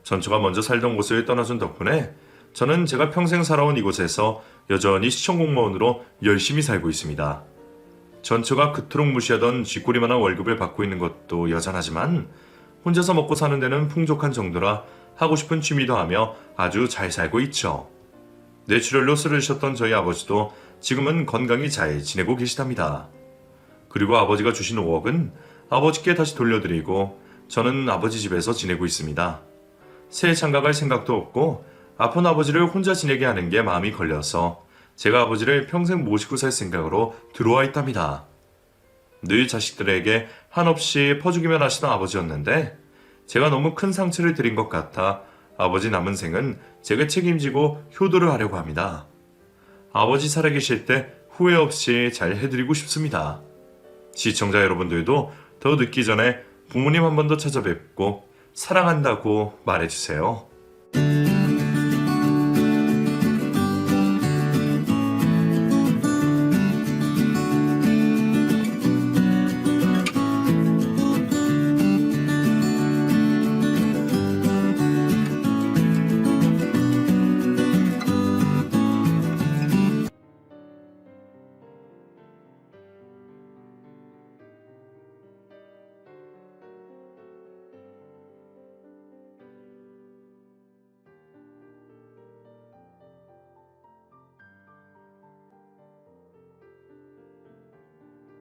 S1: 전처가 먼저 살던 곳을 떠나준 덕분에 저는 제가 평생 살아온 이곳에서 여전히 시청 공무원으로 열심히 살고 있습니다. 전처가 그토록 무시하던 쥐꼬리만한 월급을 받고 있는 것도 여전하지만 혼자서 먹고 사는 데는 풍족한 정도라 하고 싶은 취미도 하며 아주 잘 살고 있죠. 뇌출혈로 쓰러지셨던 저희 아버지도 지금은 건강히 잘 지내고 계시답니다. 그리고 아버지가 주신 5억은 아버지께 다시 돌려드리고 저는 아버지 집에서 지내고 있습니다. 새해 장가갈 생각도 없고 아픈 아버지를 혼자 지내게 하는 게 마음이 걸려서 제가 아버지를 평생 모시고 살 생각으로 들어와 있답니다. 늘 자식들에게 한없이 퍼주기만 하시던 아버지였는데 제가 너무 큰 상처를 드린 것 같아 아버지 남은 생은 제가 책임지고 효도를 하려고 합니다. 아버지 살아계실 때 후회 없이 잘 해드리고 싶습니다. 시청자 여러분들도 더 늦기 전에 부모님 한 번 더 찾아뵙고 사랑한다고 말해주세요.